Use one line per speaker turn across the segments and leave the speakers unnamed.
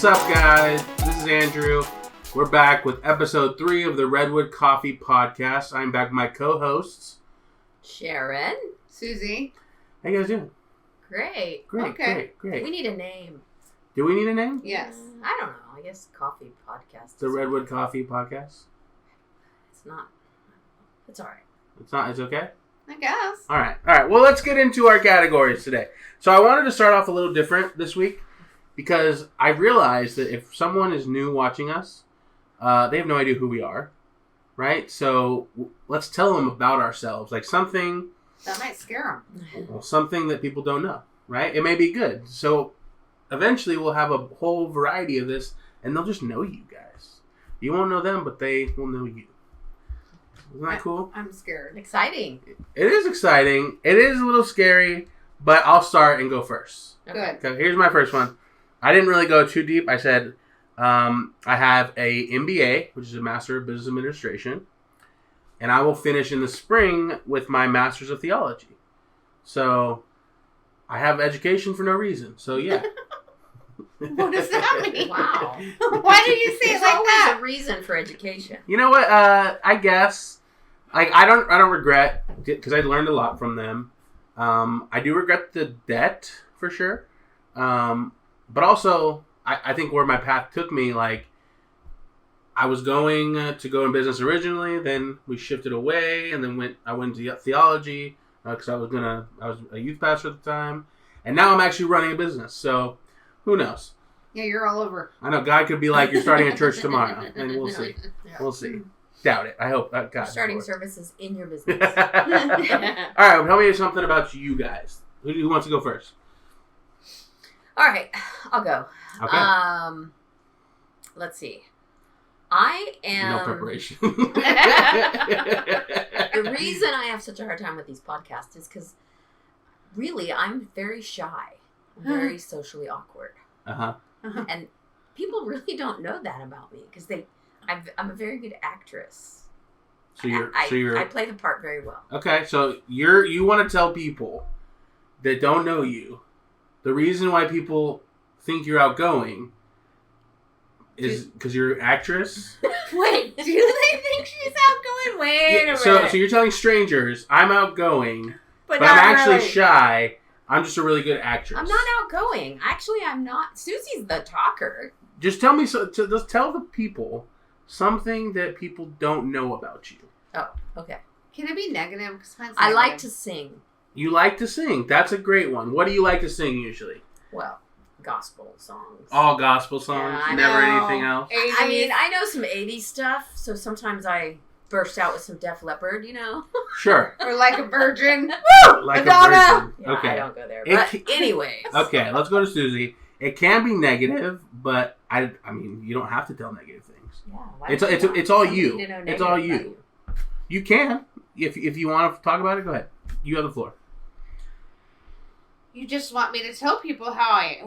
What's up, guys? This is Andrew. We're back with episode 3 of the Redwood Coffee Podcast. I'm back with my co-hosts,
Sharon.
Susie.
How you guys doing?
Great.
Okay.
Great.
We need a name.
Do we need a name?
Yes.
I don't know. I guess coffee podcast.
The Redwood Coffee Podcast?
It's not. It's all right.
It's okay?
I guess.
All right. Well, let's get into our categories today. So I wanted to start off a little different this week because I realized that if someone is new watching us, they have no idea who we are, right? So let's tell them about ourselves, like something
That might scare them.
Well, something that people don't know, right? It may be good. So eventually we'll have a whole variety of this, and they'll just know you guys. You won't know them, but they will know you. Isn't that cool?
I'm scared.
Exciting.
It is exciting. It is a little scary, but I'll start and go first.
Good.
Okay, here's my first one. I didn't really go too deep. I said I have a MBA, which is a Master of Business Administration, and I will finish in the spring with my Master's of Theology. So I have education for no reason. So yeah.
What does that mean?
Wow.
Why do you say
There's
it like
always
that?
a reason for education.
You know what? I guess I don't regret because I learned a lot from them. I do regret the debt for sure. But also I think where my path took me, like I was going to go in business originally, then we shifted away, and then I went to theology because I was a youth pastor at the time, and now I'm actually running a business. So who knows?
Yeah, you're all over.
I know God could be like, you're starting a church tomorrow, and we'll see.
Yeah.
We'll see. Doubt it. I hope. God.
You're starting
Lord.
services in your business.
All right, well, tell me something about you guys. Who wants to go first?
All right, I'll go.
Okay.
Let's see. I am...
No preparation.
The reason I have such a hard time with these podcasts is because really I'm very shy. I'm very socially awkward.
Uh-huh.
And people really don't know that about me because I'm a very good actress.
So you're
I play the part very well.
okay. So you want to tell people that don't know you the reason why people think you're outgoing is because you're an actress.
Wait, do they think she's outgoing? Wait a minute.
So you're telling strangers I'm outgoing, but
not
I'm actually
really.
shy. I'm just a really good actress.
I'm not outgoing. Actually, I'm not. Susie's the talker.
Just tell me just tell the people something that people don't know about you.
Oh, okay.
Can it be negative? 'Cause mine's
I like
negative.
to sing.
You like to sing. That's a great one. What do you like to sing usually?
Well, gospel songs.
All gospel songs,
Yeah, I
never
know.
anything else.
80s.
I mean, I know some 80s stuff, so sometimes I burst out with some Def Leppard, you know?
Sure.
Or like a virgin.
Like
Madonna!
a virgin.
Yeah,
Okay.
I don't go there.
It
But
ca-
anyways.
Okay, let's go to Susie. It can be negative, but I mean, you don't have to tell negative things.
Yeah, why
It's
would you not?
it's all
Some
you.
need to know
It's all
negative
you.
about
You can if you want to talk about it. Go ahead. You have the floor.
You just want me to tell people who I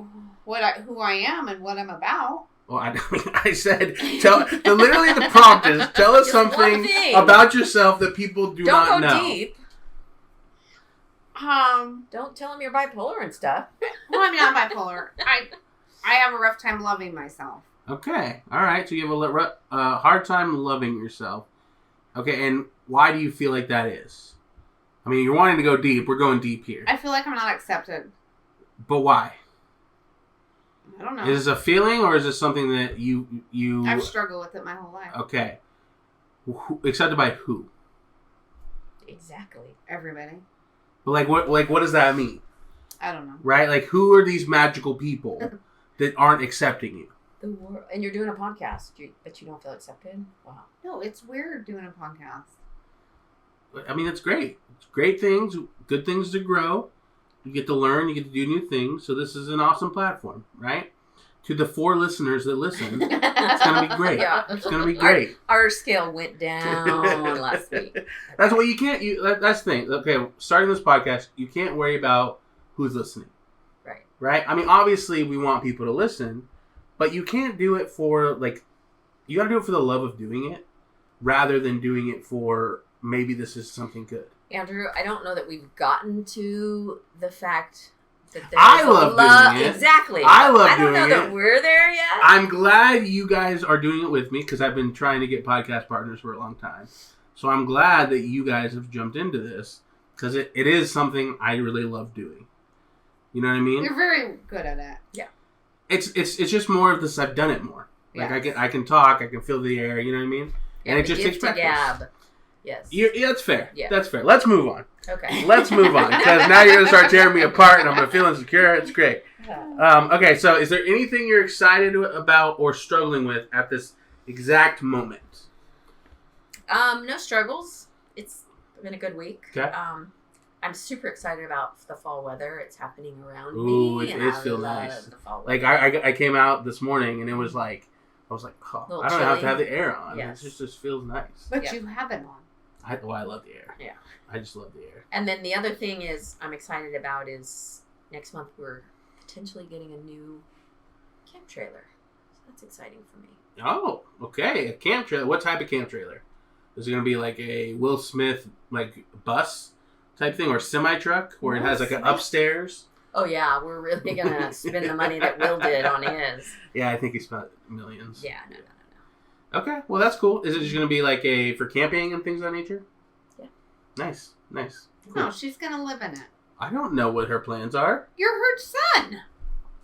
am and what I'm about.
Well, I said literally the prompt is tell us
Just one
something
thing.
about yourself that people do
Don't
not
go
know.
deep. Don't tell them you're bipolar and stuff.
Well, I'm not bipolar. I have a rough time loving myself.
Okay. All right. So you have a hard time loving yourself. Okay. And why do you feel like that is? I mean, you're wanting to go deep. We're going deep here.
I feel like I'm not accepted.
But why?
I don't know.
Is this a feeling or is this something that you...
I've struggled with it my whole life.
Okay. Accepted by who?
Exactly.
Everybody.
But what does that mean?
I don't know.
Right? Like, who are these magical people that aren't accepting you?
The world, and you're doing a podcast, but you don't feel accepted? Wow.
No, it's weird doing a podcast.
I mean, it's great. It's great things, good things to grow. You get to learn, you get to do new things. So this is an awesome platform, right? To the 4 listeners that listen, it's going to be great.
Yeah.
It's going to be great.
Our scale went down last week.
That's what you can't... that's the thing. Okay, starting this podcast, you can't worry about who's listening.
Right.
Right? I mean, obviously, we want people to listen, but you can't do it for, you got to do it for the love of doing it, rather than doing it for, maybe this is something good.
Andrew, I don't know that we've gotten to the fact that
I
there's
love doing it.
Exactly.
I love
I don't
doing
know
it.
that we're there yet.
I'm glad you guys are doing it with me because I've been trying to get podcast partners for a long time. So I'm glad that you guys have jumped into this because it is something I really love doing. You know what I mean?
You're very good at it.
Yeah.
It's just more of this. I've done it more. Like
Yes.
I can talk. I can feel the air. You know what I mean? And it just takes practice.
Gab. Yes.
Yeah, that's fair.
Yeah.
That's fair. Let's move on.
Okay.
Let's move on because now you're gonna start tearing me apart, and I'm gonna feel insecure. It's great. Okay, so is there anything you're excited about or struggling with at this exact moment?
No struggles. It's been a good week.
Okay.
I'm super excited about the fall weather. It's happening around
Ooh,
me.
it
and
does
I
feel
love
nice.
the fall
Like
weather.
I came out this morning and it was like I was like, oh,
Little
I don't have to
chilly.
have the air on.
Yes.
It just feels nice.
But
Yeah.
you have it on.
I love the air.
Yeah.
I just love the air.
And then the other thing is I'm excited about is next month we're potentially getting a new camp trailer. So that's exciting for me.
Oh, okay. A camp trailer. What type of camp trailer? Is it going to be like a Will Smith like bus type thing or semi truck where it has like an upstairs?
Oh yeah, we're really gonna spend the money that Will did on his.
Yeah, I think he spent millions.
Yeah, no.
Okay, well that's cool. Is it just going to be like for camping and things of that nature?
Yeah.
Nice. Cool.
No, she's gonna live in it.
I don't know what her plans are.
You're her son.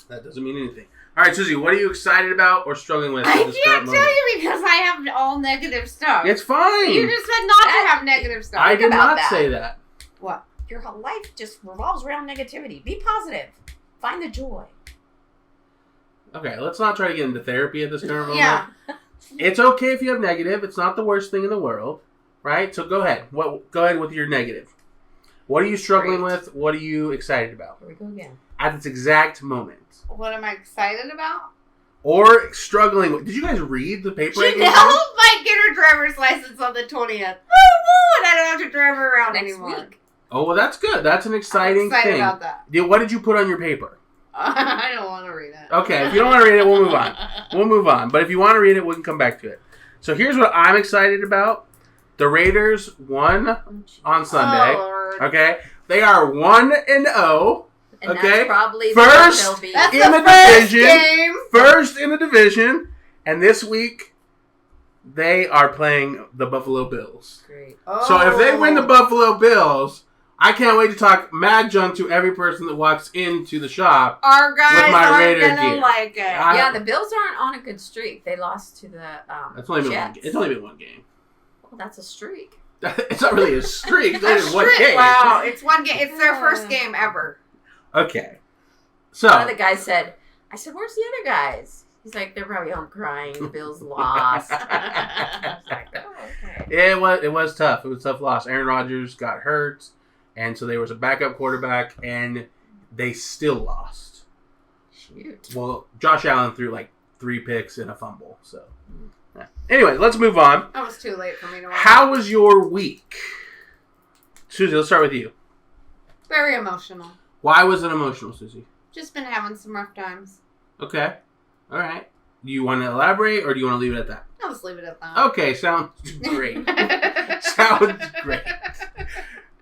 That doesn't mean anything. All right, Susie, what are you excited about or struggling with?
I
at this
can't
current
tell
moment?
you because I have all negative stuff.
It's fine.
You just said not to have negative stuff.
I did
about
not
that.
say that.
What?
Your whole life just revolves around negativity. Be positive. Find the joy.
Okay, let's not try to get into therapy at this current moment.
Yeah.
It's okay if you have negative. It's not the worst thing in the world, right? So go ahead. Go ahead with your negative. What are you struggling
Great.
with? What are you excited about
Here we go again.
at this exact moment?
What am I excited about?
Or struggling with? Did you guys read the paper? I gave you?
Janelle might get her driver's license on the 20th. Woo woo! And I don't have to drive her around
Next
anymore.
week. Oh, well, that's good. That's an exciting
I'm excited
thing.
about that.
What did you put on your paper?
I don't want to read it.
Okay, if you don't want to read it, we'll move on. We'll move on. But if you want to read it, we can come back to it. So here's what I'm excited about. The Raiders won on Sunday.
Oh, Lord.
Okay? They are 1-0.
And
Okay.
that's probably
First,
what they'll be.
That's
In
the
the
first
division.
game.
First in the division. And this week, they are playing the Buffalo Bills.
Great.
So if they win the
Oh.
Buffalo Bills, I can't wait to talk mad junk to every person that walks into the shop.
Our guys
with my
aren't
Raider
gonna
gear.
like it.
Yeah, the Bills aren't on a good streak. They lost to the
That's only been
Jets.
it's only been one game.
Well, that's a streak.
It's not really a streak. It's only
A
one
streak-
game.
Wow, it's one game. It's their first game ever.
Okay. So
One of the guys said, I said, where's the other guys? He's like, they're probably home crying. The Bills lost. I was like, oh, okay.
it was tough. It was a tough loss. Aaron Rodgers got hurt, and so there was a backup quarterback, and they still lost.
Shoot.
Well, Josh Allen threw like 3 picks and a fumble. So, yeah. Anyway, let's move on.
That was too late for me to watch.
How was your week, Susie? Let's start with you.
Very emotional.
Why was it emotional, Susie?
Just been having some rough times.
Okay. All right. Do you want to elaborate, or do you want to leave it at that?
I'll just leave it at that.
Okay, sounds great. Sounds great.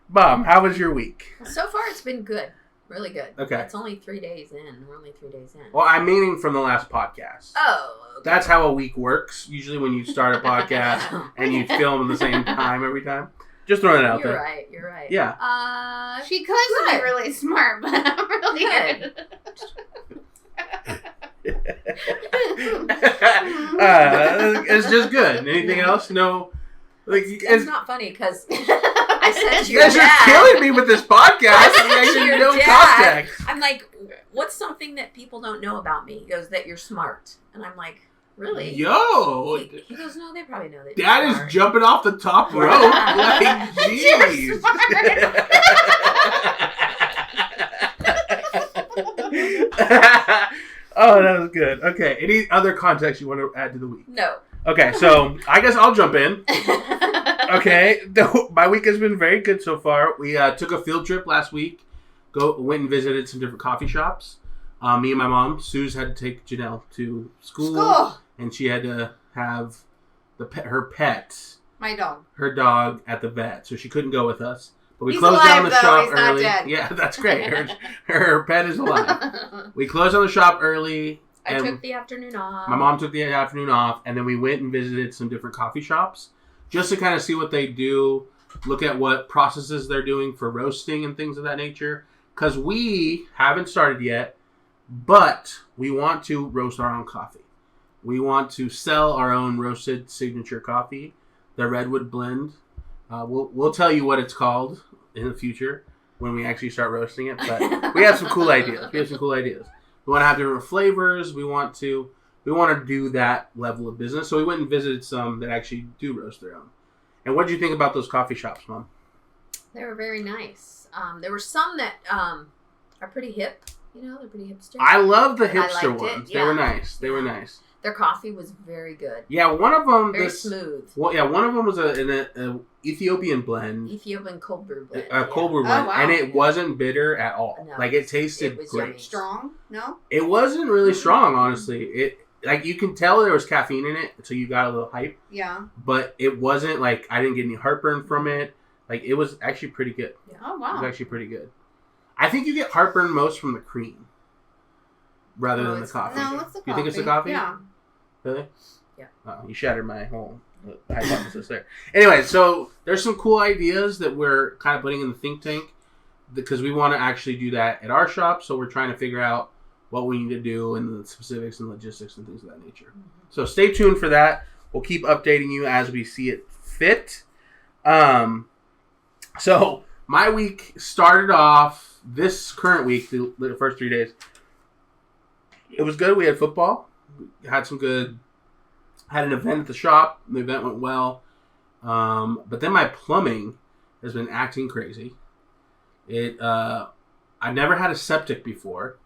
Mom, how was your week?
So far, it's been good. Really good.
Okay.
It's only 3 days in. We're only 3 days in.
Well, I'm meaning from the last podcast.
Oh, okay.
That's how a week works. Usually when you start a podcast and you film at the same time every time. Just throwing it out
You're
there.
right. You're right.
Yeah.
She claims to be
Good.
really smart, but I'm really
Good.
It's just good. Anything else? No. Like,
It's not funny because I said to
you
your
guys are
dad.
killing me with this podcast.
said
You guys
to
have
your
no
dad,
context.
I'm like, what's something that people don't know about me? He goes, that you're smart. And I'm like, really?
Yo,
He goes, no, they probably know that
Dad
you're
is
smart.
jumping off the top rope. Like, jeez. Oh, that was good. Okay, any other context you want to add to the week?
No.
Okay, so I guess I'll jump in. Okay, my week has been very good so far. We took a field trip last week. Went and visited some different coffee shops. Me and my mom, Suze, had to take Janelle to school. And she had to have her pet,
My dog.
her dog, at the vet, so she couldn't go with us. But we
He's
closed down
alive,
the
though.
shop
He's not
early.
dead.
Yeah, that's great. Her pet is alive. We closed down the shop early.
I
and
took the afternoon off.
my mom took the afternoon off, and then we went and visited some different coffee shops just to kind of see what they do, look at what processes they're doing for roasting and things of that nature. Because we haven't started yet, but we want to roast our own coffee. We want to sell our own roasted signature coffee, the Redwood blend. We'll tell you what it's called in the future when we actually start roasting it. But we have some cool ideas. We want to have different flavors. We want to do that level of business. So we went and visited some that actually do roast their own. And what did you think about those coffee shops, Mom?
They were very nice. There were some that are pretty hip. They're pretty hipster.
I love the
And I
hipster
liked it,
ones.
yeah.
They were nice. They were
Yeah.
nice.
Their coffee was very good.
Yeah, one of them
Very smooth.
Well, yeah, one of them was an Ethiopian blend,
Ethiopian cold brew blend.
a cold brew
Oh,
blend,
wow.
and it wasn't bitter at all.
No,
Like it tasted
it was
great.
yummy.
Strong? No?
It wasn't really strong, honestly. It like you can tell there was caffeine in it, so you got a little hype.
Yeah.
But it wasn't like I didn't get any heartburn from it. Like it was actually pretty good.
Oh,
It
wow.
was actually pretty good. I think you get heartburn most from the cream rather
No,
than the
it's-
coffee.
No, it's the coffee.
You think it's the coffee?
Yeah.
Really?
Yeah.
Oh, you shattered my whole hypothesis there. Anyway, so there's some cool ideas that we're kind of putting in the think tank because we want to actually do that at our shop. So we're trying to figure out what we need to do and the specifics and logistics and things of that nature.
Mm-hmm.
So stay tuned for that. We'll keep updating you as we see it fit. So my week started off this current week, the first 3 days. It was good. We had football. We had an event at the shop. The event went well. But then my plumbing has been acting crazy. I've never had a septic before.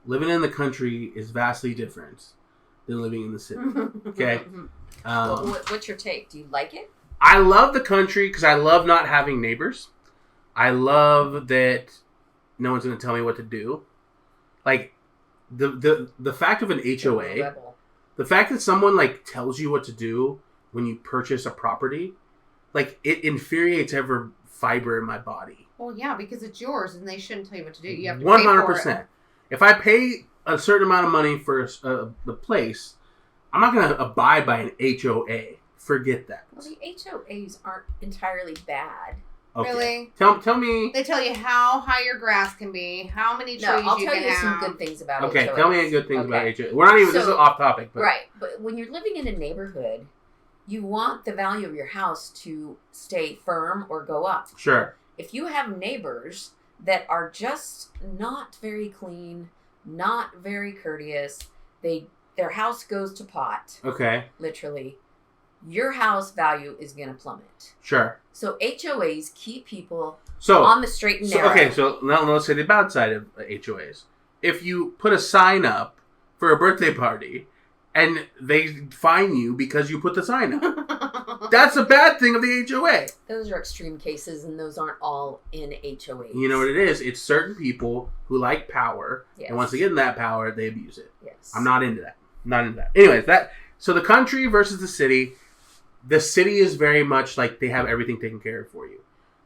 Living in the country is vastly different than living in the city. Okay.
What's your take? Do you like it?
I love the country because I love not having neighbors. I love that no one's going to tell me what to do. Like the fact of an HOA,
Rebel.
the fact that someone like tells you what to do when you purchase a property, like it infuriates every fiber in my body.
Well, yeah, because it's yours and they shouldn't tell you what to do. You have to
100%.
pay for it.
If I pay a certain amount of money for the place, I'm not going to abide by an HOA. Forget that.
Well, the HOAs aren't entirely bad.
Okay.
Really?
Tell me.
They tell you how high your grass can be, how many trees
No, I'll
you
tell
can
you
have.
some good things about
Okay,
HOAs.
tell me good things about
Okay.
HOA. We're not even. This is
So-
off topic, but
Right, but when you're living in a neighborhood, you want the value of your house to stay firm or go up.
sure.
If you have neighbors that are just not very clean, not very courteous, their house goes to pot,
Okay,
literally, your house value is going to plummet.
sure.
So HOAs keep people
So
on the straight and narrow.
okay, so now let's say the bad side of HOAs. If you put a sign up for a birthday party and they fine you because you put the sign up, that's a bad thing of the HOA.
Those are extreme cases, and those aren't all in HOAs.
You know what it is? It's certain people who like power,
Yes.
and once they get in that power, they abuse it.
Yes.
I'm not into that. Anyways, so the country versus the city. The city is very much like they have everything taken care of for you.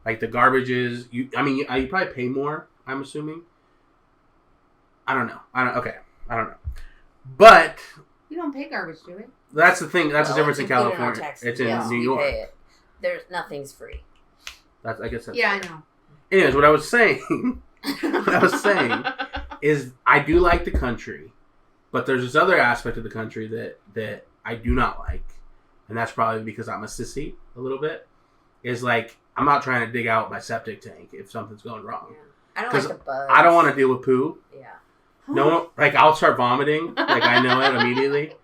Like the garbage is, you probably pay more, I'm assuming. I don't know. I don't know. But
You don't pay garbage, do we?
that's the thing. That's
Well,
the difference in
it's included our
California.
taxes.
It's in
Yes,
New
we
York.
pay it. Nothing's free.
I guess that's
Yeah, I know.
Anyways, what I was saying is I do like the country, but there's this other aspect of the country that I do not like, and that's probably because I'm a sissy a little bit. Is like I'm not trying to dig out my septic tank if something's going wrong.
Yeah. I don't like
'Cause
the bugs.
I don't want to deal with poo.
Yeah.
No, like I'll start vomiting. Like I know it immediately.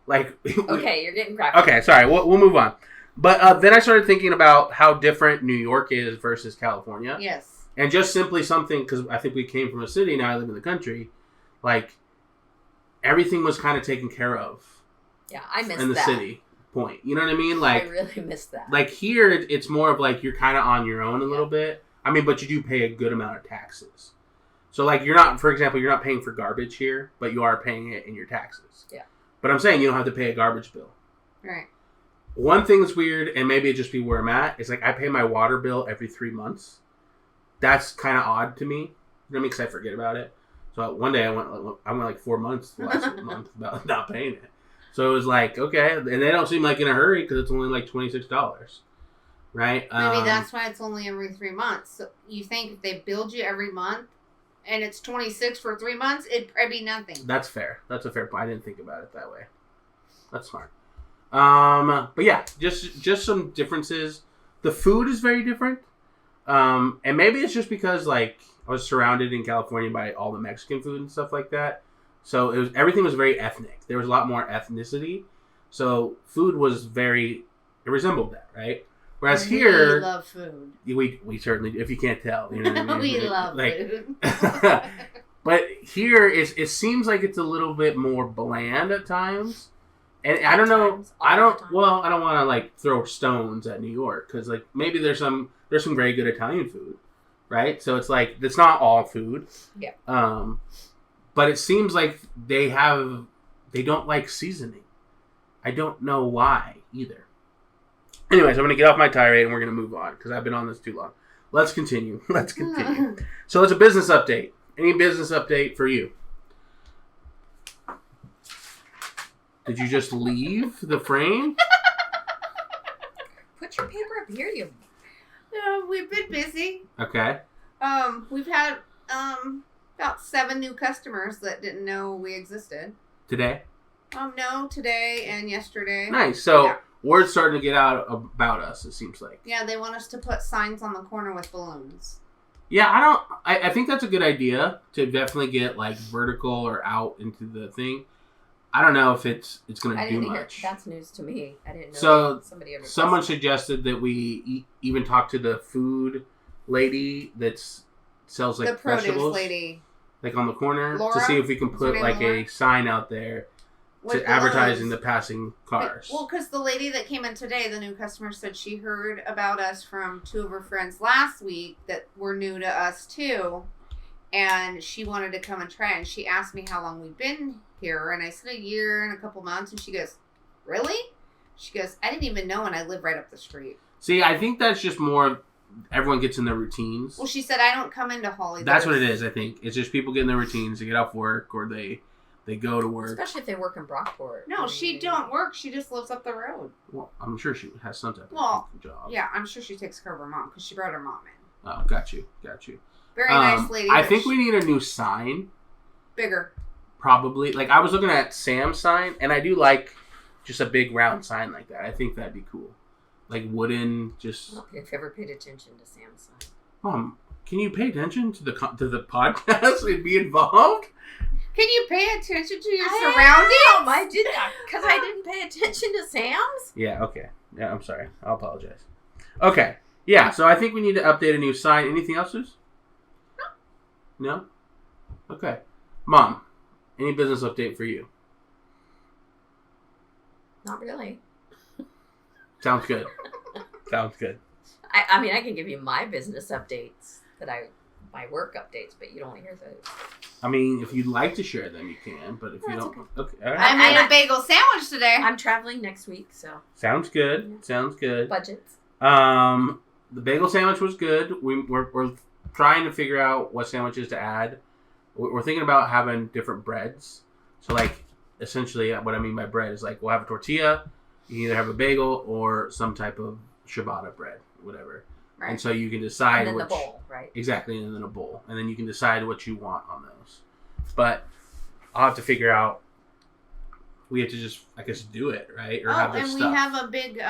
Like
Okay, you're getting graphic.
Okay, sorry. We'll move on. But then I started thinking about how different New York is versus California.
Yes.
And just simply something, because I think we came from a city, now I live in the country, like, everything was kind of taken care of
Yeah, I missed
in the
that.
city point. You know what I mean?
I
Like,
really missed that.
like here, it's more of like you're kind of on your own a little bit. I mean, but you do pay a good amount of taxes. So, like, you're not, for example, you're not paying for garbage here, but you are paying it in your taxes.
Yeah.
But I'm saying you don't have to pay a garbage bill.
Right.
one thing that's weird, and maybe it just be where I'm at, is like I pay my water bill every 3 months. That's kind of odd to me. You know what I mean? Because I forget about it. So one day I went like 4 months last month without not paying it. So it was like, okay. And they don't seem like in a hurry because it's only like $26. Right?
Maybe that's why it's only every 3 months. So you think if they build you every month and it's 26 for 3 months, it'd probably be nothing.
That's fair. That's a fair point. I didn't think about it that way. That's smart. But yeah, just some differences. The food is very different. And maybe it's just because like I was surrounded in California by all the Mexican food and stuff like that. So everything was very ethnic. There was a lot more ethnicity. So food was it resembled that, right? Whereas here,
we love food.
We certainly do, if you can't tell. You know what I mean?
We love food.
But here, it seems like it's a little bit more bland at times. And I don't know. I don't want to like throw stones at New York because like maybe there's some very good Italian food, right? So it's like it's not all food.
Yeah.
But it seems like they don't like seasoning. I don't know why either. Anyways, I'm going to get off my tirade and we're going to move on because I've been on this too long. Let's continue. So it's a business update. Any business update for you? Did you just leave the frame?
Put your paper up here, you.
No, we've been busy.
Okay.
We've had about 7 new customers that didn't know we existed.
Today?
No, today and yesterday.
Nice. So
yeah.
Word's starting to get out about us, it seems like.
Yeah, they want us to put signs on the corner with balloons.
Yeah, I think that's a good idea to definitely get like vertical or out into the thing. I don't know if it's going to do much.
That's news to me. I didn't know.
So
someone
suggested that we even talk to the food lady that sells like
the produce
vegetables,
lady,
like on the corner,
Laura?
to see if we can put like
Laura?
a sign out there
with
to advertising the passing cars.
Well, because the lady that came in today, the new customer, said she heard about us from 2 of her friends last week that were new to us too, and she wanted to come and try it. And she asked me how long we'd been here, and I said a year and a couple months, and she goes, "Really?" She goes, "I didn't even know, and I live right up the street."
See, I think that's just more everyone gets in their routines.
Well, she said, "I don't come into Holly."
That's what it is, I think. It's just people get in their routines, they get off work, or they go to work.
Especially if they work in Brockport.
No, she don't work. She just lives up the road.
Well, I'm sure she has some type of job.
Yeah, I'm sure she takes care of her mom, because she brought her mom in.
Oh, got you.
Very nice lady.
I think we need a new sign.
Bigger.
Probably. Like, I was looking at Sam's sign, and I do like just a big round sign like that. I think that'd be cool. Like wooden, just...
I don't think I've ever paid attention to Sam's sign.
Mom, can you pay attention to the podcast and be involved?
Can you pay attention to your surroundings?
I did that because I didn't pay attention to Sam's.
Yeah, okay. Yeah, I'm sorry. I'll apologize. Okay. Yeah, so I think we need to update a new sign. Anything else, Suze? No? Okay. Mom, any business update for you?
Not really.
Sounds good. Sounds good.
I mean, I can give you my business updates my work updates, but you don't want to hear those.
I mean, if you'd like to share them, you can, but if you don't... Okay. All right.
I made a bagel sandwich today.
I'm traveling next week, so...
Sounds good.
Yeah.
Sounds good.
Budgets.
The bagel sandwich was good. We're trying to figure out what sandwiches to add. We're thinking about having different breads. So, like, essentially, what I mean by bread is, like, we'll have a tortilla. You can either have a bagel or some type of ciabatta bread, whatever. Right. And so you can decide
and then the bowl, right?
Exactly, and then a bowl. And then you can decide what you want on those. But I'll have to figure out... We have to just, I guess, do it, right? Or have
and
stuff.
We have a big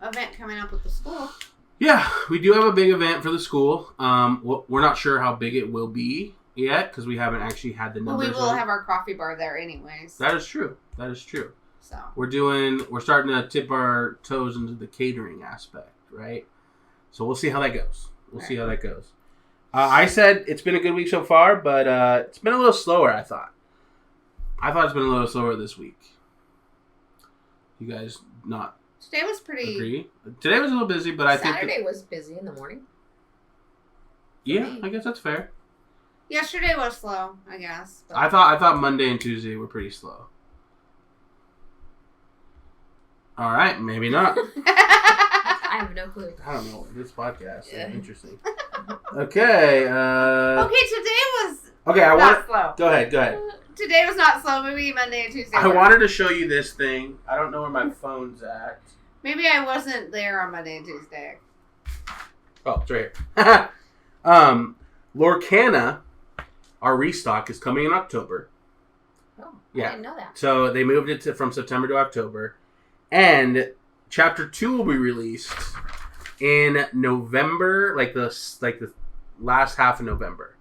event coming up with the school.
Yeah, we do have a big event for the school. We're not sure how big it will be yet because we haven't actually had the numbers.
Well, we will have our coffee bar there anyways.
That is true.
So
we're starting to tip our toes into the catering aspect, right? So we'll see how that goes. I said it's been a good week so far, but it's been a little slower, I thought. It's been a little slower this week. You guys not
today was pretty...
agree? Today was a little busy, but I think...
Saturday was busy in the morning.
Yeah, I guess that's fair.
Yesterday was slow, I guess. But...
I thought Monday and Tuesday were pretty slow. All right, maybe not.
I have no clue.
I don't know. This podcast is interesting. Okay.
Okay, today was
Okay,
not slow.
Go ahead.
Today was not slow. Maybe Monday and Tuesday.
I wanted to show you this thing. I don't know where my phone's at.
Maybe I wasn't there on Monday and Tuesday.
Oh, it's right here. Lorcana, our restock, is coming in October.
Oh,
Yeah.
I didn't know that.
So they moved it from September to October. And Chapter 2 will be released in November, like the last half of November.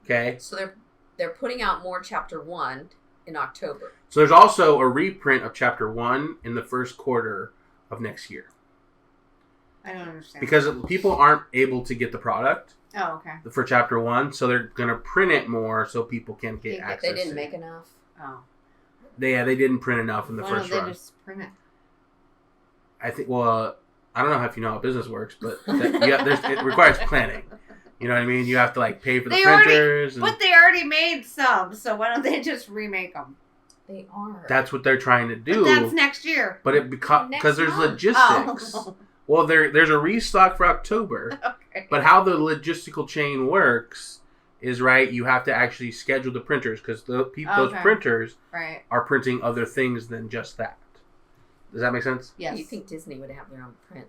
Okay?
So they're putting out more Chapter 1 in October.
So there's also a reprint of Chapter 1 in the first quarter of next year.
I don't understand.
Because people aren't able to get the product
Oh, okay.
for Chapter 1, so they're going to print it more so people can get access
They didn't
to
make
it.
enough.
Oh.
They didn't print enough in the
Why
first
don't
run.
they just print it?
I think, I don't know if you know how business works, but it requires planning. You know what I mean? You have to pay for the printers.
But they already made some, so why don't they just remake them?
They are.
That's what they're trying to do.
But that's next year.
But because there's
month.
logistics.
Oh.
Well, there's a restock for October.
Okay.
But how the logistical chain works is, right, you have to actually schedule the printers because those printers
Right.
are printing other things than just that. Does that make sense?
Yes.
You think Disney would have their own print?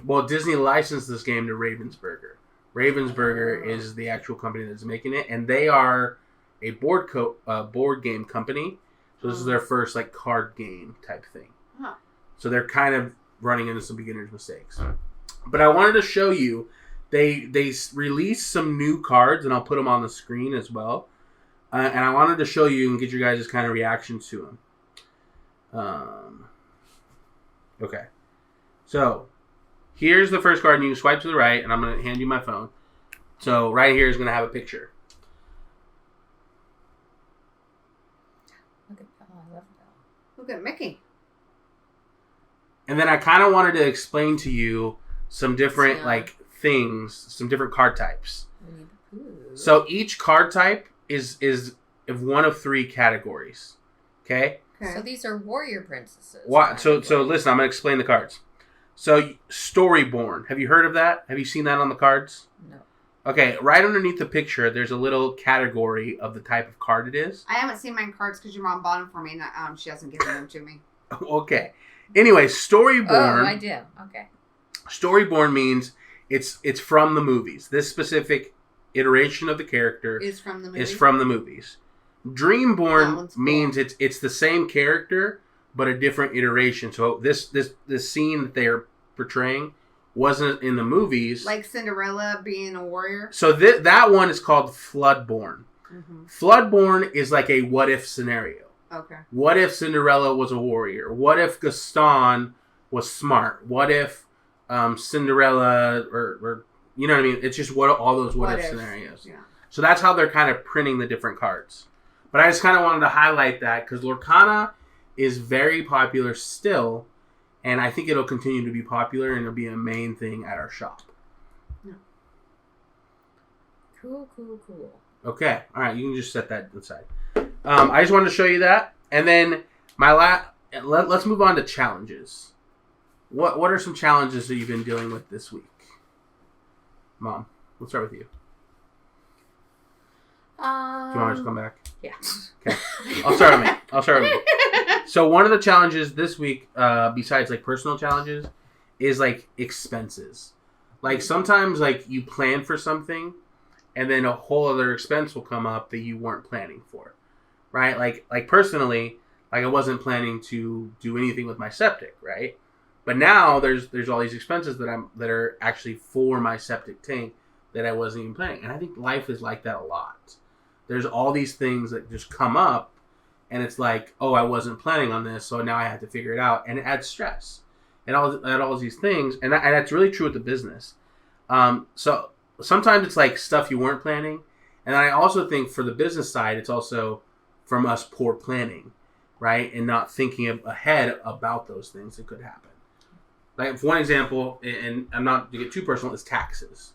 Well, Disney licensed this game to Ravensburger. Ravensburger is the actual company that's making it, and they are a board game company. So this is their first card game type thing.
Huh.
So they're kind of running into some beginner's mistakes. But I wanted to show you, they released some new cards, and I'll put them on the screen as well. And I wanted to show you and get your guys' kind of reactions to them. Okay. So, here's the first card, and you can swipe to the right, and I'm going to hand you my phone. So, right here is going to have a picture.
I love that.
Look at Mickey.
And then I kind of wanted to explain to you some different, things, some different card types.
Winnie the Pooh.
So, each card type is of one of three categories. Okay?
Okay.
So these are warrior princesses.
So listen, I'm going to explain the cards. So, Storyborn. Have you heard of that? Have you seen that on the cards?
No.
Okay, right underneath the picture, there's a little category of the type of card it is.
I haven't seen my cards because your mom bought them for me, and she hasn't given them to me.
Okay. Anyway, Storyborn.
Oh, I do. Okay.
Storyborn means it's from the movies. This specific iteration of the character
Is from the movie.
is from the movies.
That
Dreamborn
one's cool.
means it's the same character but a different iteration. So this scene that they're portraying wasn't in the movies.
Like Cinderella being a warrior.
So that one is called Floodborn.
Mm-hmm.
Floodborn is like a what if scenario.
Okay.
What if Cinderella was a warrior? What if Gaston was smart? What if Cinderella or you know what I mean? It's just all those what if scenarios.
Yeah.
So that's how they're kind of printing the different cards. But I just kind of wanted to highlight that because Lorcana is very popular still, and I think it'll continue to be popular and it'll be a main thing at our shop.
Yeah.
Cool.
Okay, all right, you can just set that aside. I just wanted to show you that, and then let's move on to challenges. What are some challenges that you've been dealing with this week, Mom? Let's start with you. Do you want to just come back?
Yeah.
Okay. I'll start with me. So one of the challenges this week, besides personal challenges, is expenses. Sometimes you plan for something, and then a whole other expense will come up that you weren't planning for, right? Like personally, I wasn't planning to do anything with my septic, right? But now there's all these expenses that are actually for my septic tank that I wasn't even planning, and I think life is like that a lot. There's all these things that just come up, and it's oh, I wasn't planning on this, so now I have to figure it out, and it adds stress, and all these things, and that's really true with the business. So sometimes it's stuff you weren't planning, and I also think for the business side, it's also from us poor planning, right, and not thinking ahead about those things that could happen. For one example, and I'm not to get too personal, is taxes.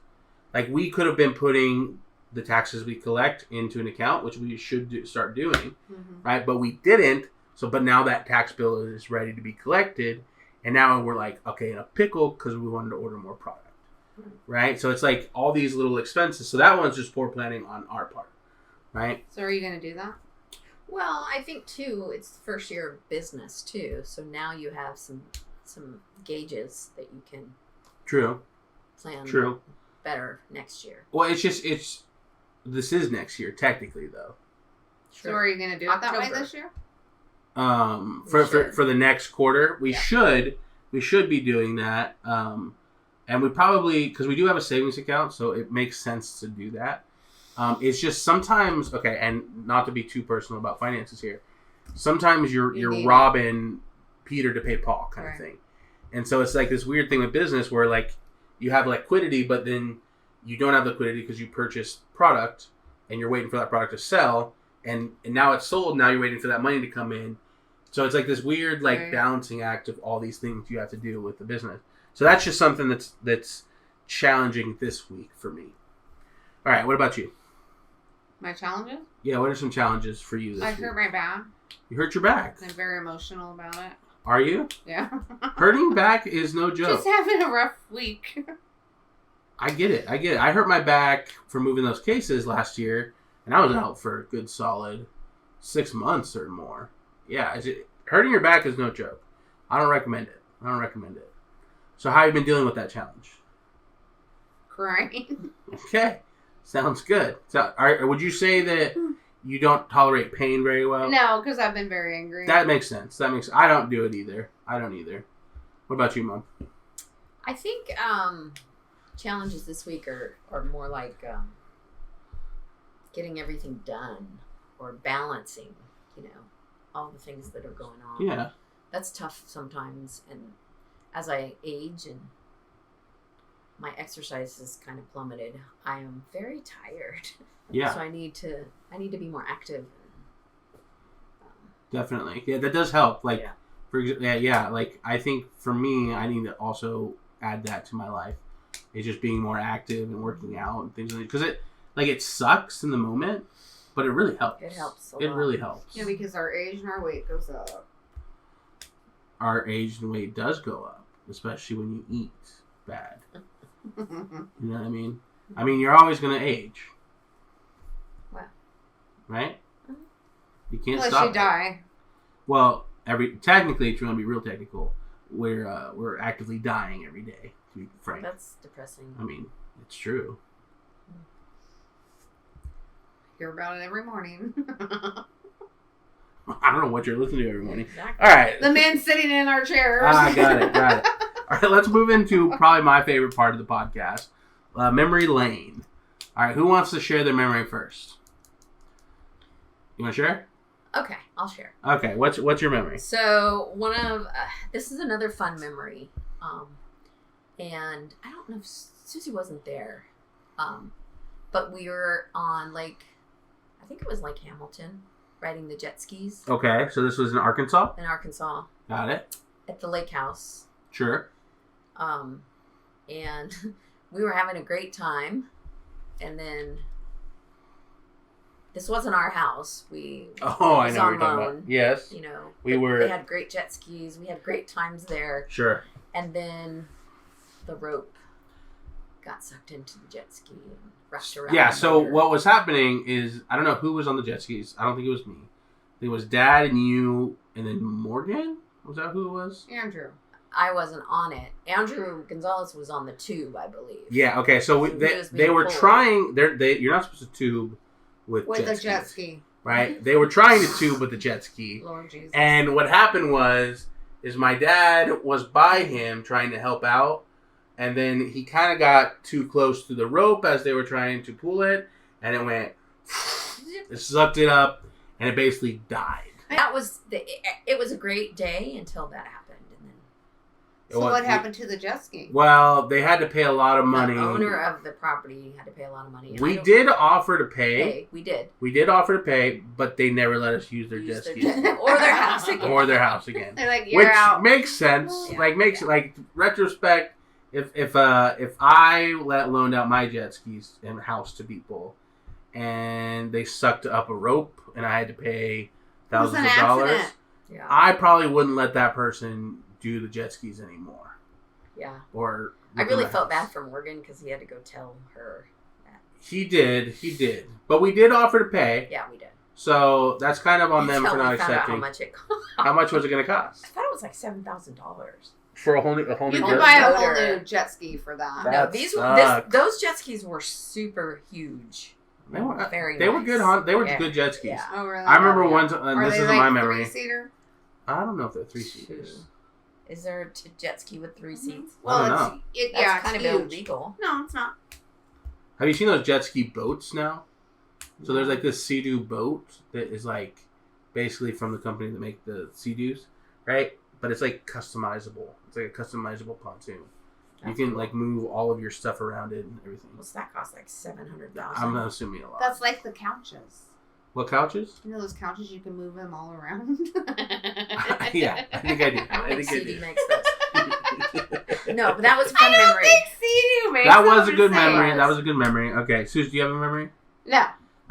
We could have been putting the taxes we collect into an account, which we should start doing, right? But we didn't, So, but now that tax bill is ready to be collected, and now we're like, okay, in a pickle because we wanted to order more product, right? So it's like all these little expenses. So that one's just poor planning on our part, right?
So are you going to do that?
Well, I think too, it's the first year of business too, so now you have some gauges that you can
True.
plan better next year.
Well, this is next year technically though.
So are you going to do it that way this year?
For the next quarter, we should be doing that. And we probably, because we do have a savings account, so it makes sense to do that. It's just sometimes, okay, and not to be too personal about finances here, sometimes you're robbing Peter to pay Paul kind of thing. And so it's like this weird thing with business where like you have liquidity, but then you don't have liquidity because you purchased product and you're waiting for that product to sell. And now it's sold. Now you're waiting for that money to come in. So it's like this weird balancing act of all these things you have to do with the business. So that's just something that's challenging this week for me. All right, what about you?
My challenges?
Yeah, what are some challenges for you this week?
I hurt my back.
You hurt your back?
I'm very emotional about it.
Are you?
Yeah.
Hurting back is no joke.
Just having a rough week.
I get it. I hurt my back for moving those cases last year, and I was out for a good solid 6 months or more. Yeah, hurting your back is no joke. I don't recommend it. So how have you been dealing with that challenge?
Crying.
Okay. Sounds good. So, would you say that you don't tolerate pain very well?
No, because I've been very angry.
That makes sense. I don't do it either. I don't either. What about you, Mom?
I think challenges this week are more like getting everything done or balancing, all the things that are going on.
Yeah.
That's tough sometimes. And as I age and my exercise has kind of plummeted, I am very tired.
Yeah.
So I need to be more active.
Definitely. Yeah, that does help. Like, like I think for me, I need to also add that to my life. It's just being more active and working out and things like that. Because it sucks in the moment, but it really helps.
It helps a lot.
It really helps.
Yeah, because our age and our weight goes up.
Our age and weight does go up, especially when you eat bad. You know what I mean? I mean, you're always going to age.
Wow.
Right? You can't
Unless
stop
you die.
Well, technically, if you want to be real technical, we're actively dying every day, to be frank.
That's depressing.
I mean, it's true.
Hear about it every morning.
I don't know what you're listening to every morning.
Exactly.
All right.
The men sitting in our chairs.
Got it. All right, let's move into probably my favorite part of the podcast, memory lane. All right, who wants to share their memory first? You want to share?
Okay, I'll share.
Okay, what's your memory?
So this is another fun memory, and I don't know if Susie wasn't there, but we were on I think it was Lake Hamilton, riding the jet skis.
Okay, so this was in Arkansas?
In Arkansas.
Got it.
At the lake house.
Sure.
And we were having a great time, and then this wasn't our house.
I know what you're talking about. Yes.
They had great jet skis. We had great times there.
Sure.
And then the rope got sucked into the jet ski and wrapped around.
Yeah, so what was happening is, I don't know who was on the jet skis. I don't think it was me. I think it was Dad and you and then Morgan? Was that who it was?
Andrew.
I wasn't on it. Andrew Gonzalez was on the tube, I believe.
Yeah, okay, so they were trying, you're not supposed to tube with
a jet ski.
Right? They were trying to tube with the jet ski.
Lord Jesus.
And what happened is my dad was by him trying to help out, and then he kind of got too close to the rope as they were trying to pull it, and it went, it sucked it up, and it basically died.
It was a great day until that happened.
So what happened to the jet ski?
Well, they had to pay a lot of money.
The owner of the property had to pay a lot of money.
We did offer to pay.
We did.
We did offer to pay, but they never let us use their jet ski.
Or their house again.
Or their house again.
They're like, you're out.
Which makes sense.
Yeah.
Retrospect, if I loaned out my jet skis and house to people, and they sucked up a rope, and I had to pay thousands of dollars.
Yeah.
I probably wouldn't let that person do the jet skis anymore.
Yeah.
Or
I really
the
felt
house.
bad for Morgan because he had to go tell her that.
He did. But we did offer to pay.
Yeah, we did.
So that's kind of on them
Until
for not
we found out
accepting.
how much it cost.
How much was it going to
I
cost?
thought it was like $7,000.
For a whole new
You
jet?
could buy a whole
Motor.
new jet ski for that.
That
No,
sucks.
those jet skis were super huge.
They were
Very
They were
nice.
good. They were
Yeah.
good jet skis.
Yeah.
Oh, really?
I remember
yeah.
one time, and
Are
this
they
isn't
like
my memory.
3-seater?
I don't know if they're 3-seaters.
Two. Is there a jet ski with 3 seats?
Well,
I don't
it's
know.
That's
yeah,
kind
it's
of
huge.
illegal.
No, it's not.
Have you seen those jet ski boats now? So there's like this Sea-Doo boat that is like basically from the company that make the Sea-Doos, right? But it's like customizable. It's like a customizable pontoon. You
That's
can
cool.
like move all of your stuff around it and everything.
What's that cost? Like $700,000.
I'm not assuming a lot.
That's like the couches.
What couches?
You know those couches, you can move them all around?
Yeah, I think I do.
I don't
I
think
think I
CD
do.
makes those. No, but that was a fun
I don't
memory.
think Sea-Doo makes
That
them,
was a
I'm
good
just saying.
memory. That was a good memory. Okay, Suze, do you have a memory?
No.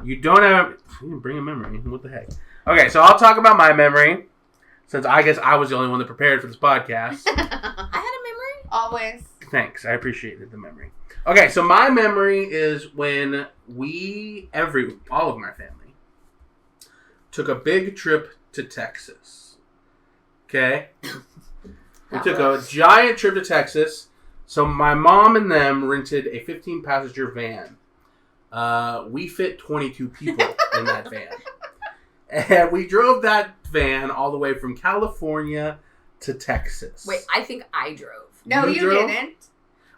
You don't have. You didn't bring a memory. What the heck? Okay, so I'll talk about my memory, since I guess I was the only one that prepared for this podcast.
I had a memory.
Always.
Thanks, I appreciated the memory. Okay, so my memory is when all of my family, took a big trip to Texas. Okay? We took a giant trip to Texas. So my mom and them rented a 15-passenger van. We fit 22 people in that van. And we drove that van all the way from California to Texas.
Wait, I think I drove.
No,
You
you
drove?
didn't.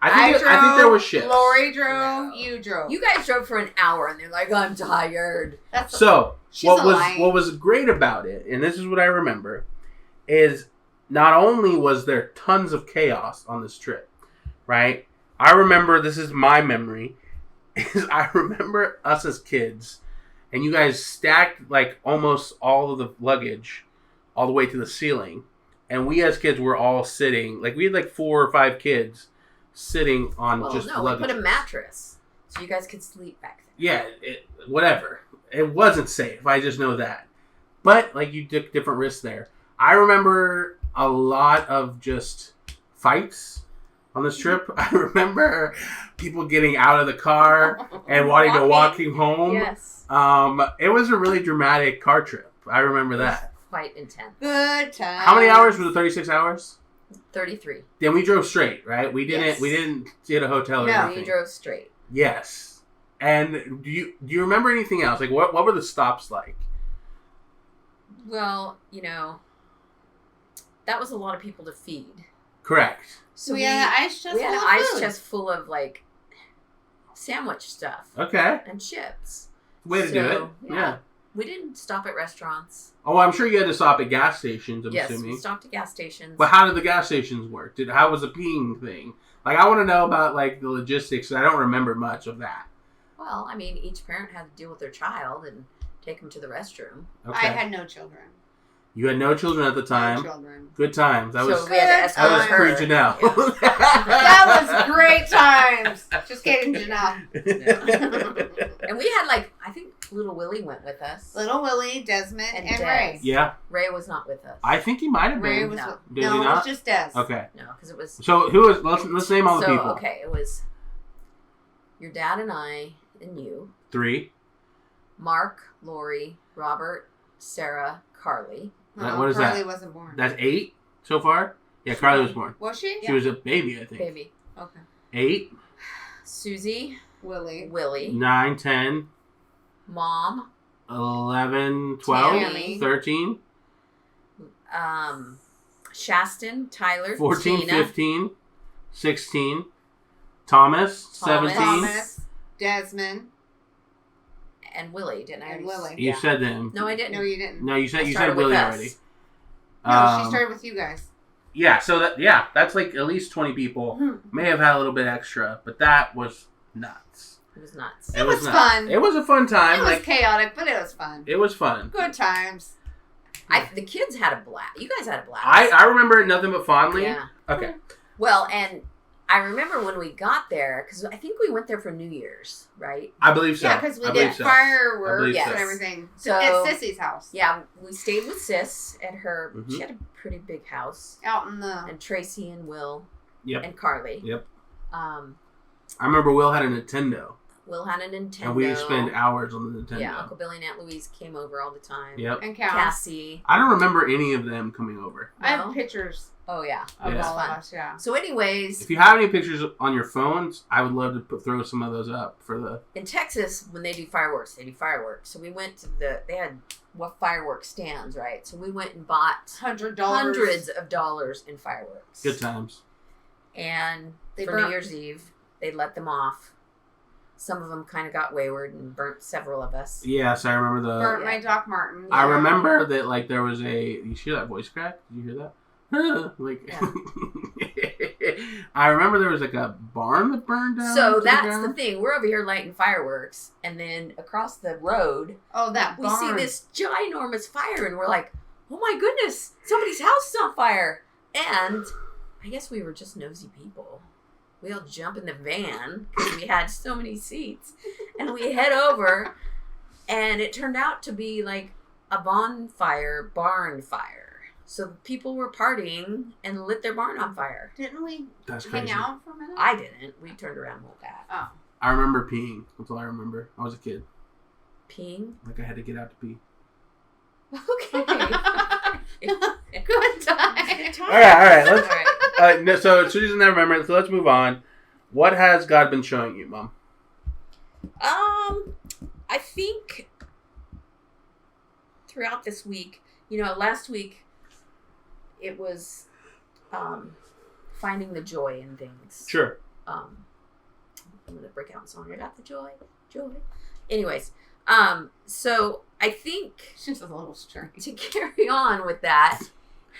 I think there was shifts.
Lori drove.
No.
You drove.
You guys drove for an hour and they're like, I'm tired.
That's
So
She's
what
a
was
lion.
what was great about it, and this is what I remember, is not only was there tons of chaos on this trip, right? I remember, this is my memory, is I remember us as kids, and you guys stacked like almost all of the luggage all the way to the ceiling, and we as kids were all sitting, like we had like 4 or 5 kids sitting on
Well,
just
no, we
luggage.
put a mattress so you guys could sleep back there.
Yeah, whatever. It wasn't safe. I just know that. But, like, you took different risks there. I remember a lot of just fights on this trip. I remember people getting out of the car and wanting to walk home.
Yes.
It was a really dramatic car trip. I remember that.
Quite intense.
Good time.
How many hours? Was it 36 hours?
33.
Then we drove straight, right? We didn't
Yes.
we didn't get a hotel or
No,
anything.
We drove straight.
Yes. And do you remember anything else? Like what were the stops like?
Well, that was a lot of people to feed.
Correct.
So
we had an ice chest
we had
full
an
of
ice
food.
chest full of like sandwich stuff
Okay.
and chips.
Way to do it.
So,
Yeah.
We didn't stop at restaurants.
Oh, I'm sure you had to stop at gas stations, I'm
Yes,
assuming.
we stopped at gas stations.
But how did the gas stations work? How was the peeing thing? Like, I want to know about, like, the logistics. I don't remember much of that.
Well, I mean, each parent had to deal with their child and take them to the restroom.
Okay.
I had no children.
You had no children at the
No
time.
children.
Good times. That was
so we had to
that
that was
escort her.
pre-Janelle.
That was great times. Just kidding, Janelle.
And we had like, I think little Willie went with us.
Little Willie, Desmond,
And
and
Des.
Ray.
Yeah.
Ray was not with us.
I think he might have
Ray
been.
was
No.
Did
no,
he
it
not?
was just Des.
Okay.
No, because it was.
So, who is... Let's name all the
so,
people.
okay, it was your dad and I and you,
3.
Mark, Lori, Robert, Sarah, Carly.
No,
What is
Carly
that?
wasn't born.
That's 8 so far? Yeah, Carly was born.
Was she?
She was a baby, I think.
Baby.
Okay.
8,
Susie,
Willie.
Willie,
9, 10,
Mom,
11, 12,
Tammy.
13,
Shaston, Tyler,
14,
Tina,
15, 16, Thomas, 17.
Thomas, Desmond,
and Willie. Didn't I?
and
already-
Willie.
You
Yeah.
said them.
No, I didn't.
No, you didn't.
No, you said
I
you
started
said
with
Willie
us.
already.
No, she started with you guys.
Yeah, so that's like at least 20 people. May have had a little bit extra, but that was nuts.
It was nuts.
It was
nuts.
fun.
It was a fun time.
It was
Like
chaotic, but it was fun.
it was fun.
Good times.
The kids had a blast. You guys had a blast.
I remember it nothing but fondly.
Yeah.
Okay.
Well, and I remember when we got there, because I think we went there for New Year's, right?
I believe so.
Yeah, because we
I
did
believe so.
fireworks
so.
and everything.
So-
At Sissy's house.
Yeah, we stayed with Sis at her.
Mhm.
She had a pretty big house,
Out in the...
and Tracy and Will,
Yep.
and Carly.
Yep.
I
remember Will had a Nintendo.
Will had a Nintendo.
And we spent hours on the Nintendo.
Yeah, Uncle Billy and Aunt Louise came over all the time.
Yep.
And Cal.
Cassie.
I don't remember any of them coming over.
I
No?
have pictures
Oh yeah,
of
Yeah.
all of us, yeah.
So, anyways,
If you have any pictures on your phones, I would love to throw some of those up for the...
in Texas, when they do fireworks, they do fireworks. So we went to they had fireworks stands, right? So we went and bought
$100.
hundreds of dollars in fireworks.
Good times.
And
They
for
burnt-
New Year's Eve, they let them off. Some of them kind of got wayward and burnt several of us.
Yes, I remember the...
Burnt my Doc Martens.
I remember that, like, there was a... You hear that voice crack? Did you hear that? like...
Yeah.
I remember there was, like, a barn that burned down.
So
to the
that's the
ground.
thing. We're over here lighting fireworks, and then across the road,
Oh, that
we
barn.
see this ginormous fire, and we're like, oh my goodness, somebody's house is on fire. And I guess we were just nosy people. We all jump in the van because we had so many seats, and we head over, and it turned out to be like a barn fire. So people were partying and lit their barn on fire.
Didn't we
That's
hang
crazy.
out for a minute?
I didn't. We turned around and went back.
Oh.
I remember peeing. That's all I remember. I was a kid.
Peeing?
Like, I had to get out to pee.
Okay.
Good time.
All right. Let's...
All right.
No, so she doesn't have memory, so let's move on. What has God been showing you, Mom?
I think throughout this week, last week it was finding the joy in things.
Sure.
I'm gonna break out in song. I got the joy. Anyways, so I think
It's just a little strange.
to carry on with that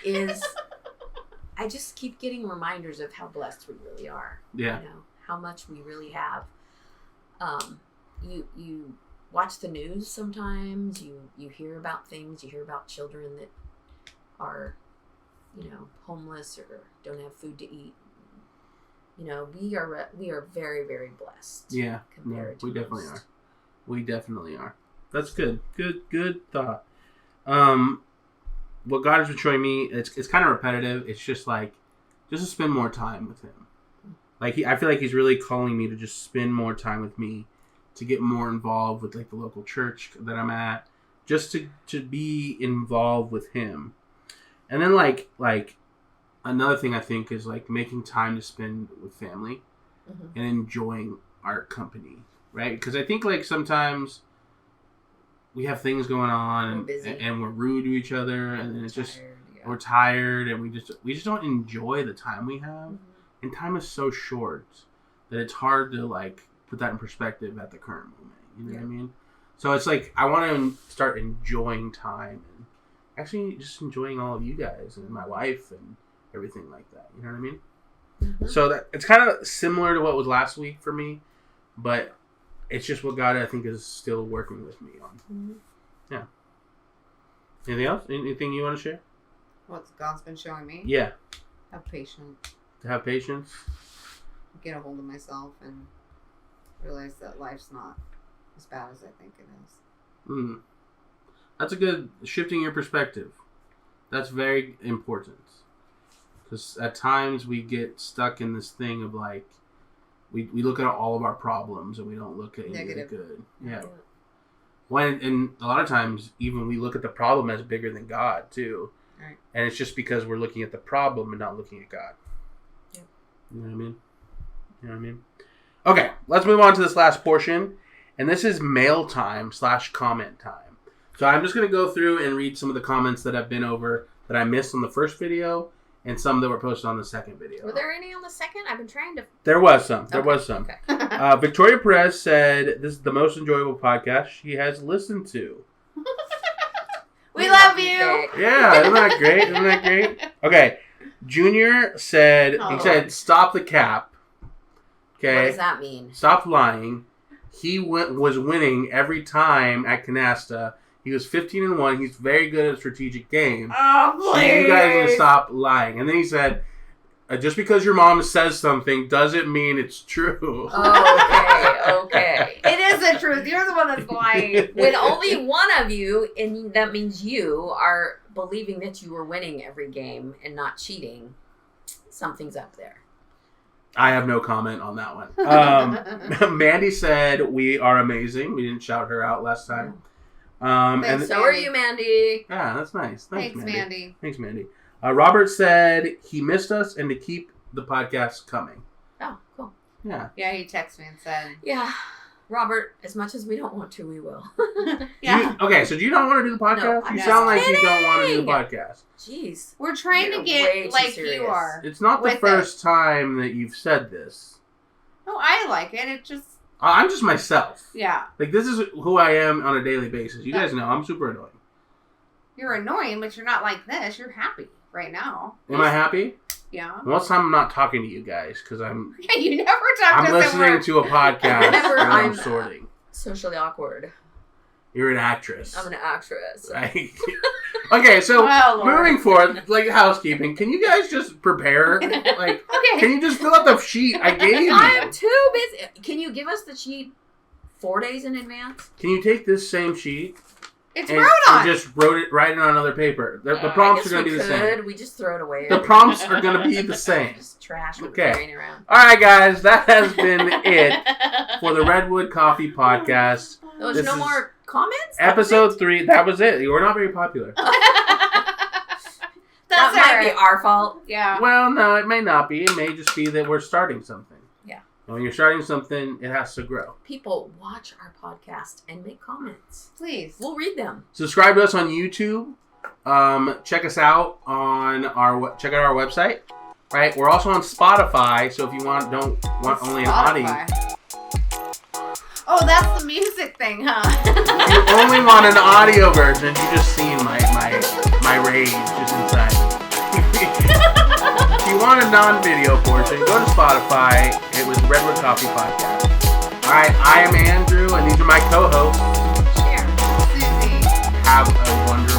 is I just keep getting reminders of how blessed we really are.
Yeah.
How much we really have. You watch the news sometimes, you hear about things, you hear about children that are, homeless or don't have food to eat. We are very, very blessed.
Yeah.
Compared
We
to
definitely
most.
are. We definitely are. That's good. Good thought. What God has been showing me, it's kind of repetitive. It's just like, just to spend more time with Him. Like, I feel like He's really calling me to just spend more time with me, to get more involved with, like, the local church that I'm at, just to be involved with Him. And then, like another thing I think is, like, making time to spend with family and enjoying our company, right? Because I think, like, sometimes we have things going on
We're busy.
and we're rude to each other, and then it's just
Tired, yeah.
we're tired, and we just don't enjoy the time we have. And time is so short that it's hard to, like, put that in perspective at the current moment. You know what I mean? So it's like, I want to start enjoying time and actually just enjoying all of you guys and my wife and everything like that. You know what I mean?
Mm-hmm.
So that it's kind of similar to what was last week for me, but it's just what God, I think, is still working with me on.
Mm-hmm.
Yeah. Anything else? Anything you want to share?
What God's been showing me?
Yeah.
Have patience.
To have patience.
Get a hold of myself and realize that life's not as bad as I think it is.
That's a good shifting your perspective. That's very important. Because at times we get stuck in this thing of, like, we look at all of our problems and we don't look at any of the
Negative.
good. Yeah. And a lot of times even we look at the problem as bigger than God too.
Right.
And it's just because we're looking at the problem and not looking at God.
Yeah.
You know what I mean? Okay, let's move on to this last portion. And this is mail time / comment time. So I'm just going to go through and read some of the comments that I've been over that I missed on the first video and some that were posted on the second video.
Were there any on the second? I've been trying to.
There was some.
Okay.
Victoria Perez said, this is the most enjoyable podcast she has listened to.
We love you.
Yeah, isn't that great? Okay. Junior said, he said, stop the cap. Okay.
What does that mean?
Stop lying. He was winning every time at Canasta. He was 15-1. He's very good at strategic game.
Oh,
So
please.
you guys need to stop lying. And then he said, just because your mom says something doesn't mean it's true.
Okay.
It is the truth. You're the one that's lying.
When only one of you, and that means you, are believing that you were winning every game and not cheating, something's up there.
I have no comment on that one. Mandy said we are amazing. We didn't shout her out last time.
Thanks,
So are you, Mandy.
Yeah, that's nice.
Thanks, Mandy.
Thanks, Mandy. Robert said he missed us and to keep the podcast coming.
Oh, cool.
Yeah.
Yeah, he texted me and said.
Yeah. Robert, as much as we don't want to, we will.
Yeah.
Okay, so do you not want to do the podcast?
No,
You
I'm
sound like
kidding.
you don't want to do the podcast.
Jeez.
We're trying
You're
to
way
get
too
like
serious.
you are.
It's not the
With
first time that you've said this.
No, I like it. It just.
I'm just myself.
Yeah.
Like, this is who I am on a daily basis. You guys know I'm super annoying.
You're annoying, but you're not like this. You're happy right now.
Am I happy?
Yeah.
Most time I'm not talking to you guys because I'm
Yeah, you never talk to
I'm
us.
listening to a podcast
Whenever
and I'm
I'm-
sorting.
Socially awkward.
You're an actress.
I'm an actress.
Right. Okay, so
Well, Lord.
moving forward, like housekeeping, can you guys just prepare? Like,
Okay.
can you just fill out the sheet I gave you?
I am too busy. Can you give us the sheet 4 days in advance?
Can you take this same sheet
It's
and,
wrote on.
and just write it on another paper? The
I
prompts
guess
are going to be
we
the same.
could. We just throw it away.
The prompts are going to be the same.
Just trash we're
Okay.
carrying around.
All right, guys, that has been it for the Redwood Coffee Podcast.
There's
This
no
is
more comments?
Episode 3. That was it. You were not very popular.
That's
That might be
alright.
our fault.
Yeah.
Well, no, it may not be. It may just be that we're starting something.
Yeah.
And when you're starting something, it has to grow.
People watch our podcast and make comments.
Please.
We'll read them.
Subscribe to us on YouTube. Check us out on check out our website. Right, we're also on Spotify. So if you don't want only an audio,
Spotify. Oh, that's the music thing, huh?
if you only want an audio version, you just seen my rage just inside. If you want a non-video portion, go to Spotify. It was Redwood Coffee Podcast. All right, I am Andrew, and these are my co-hosts.
Share.
Susie.
Have a wonderful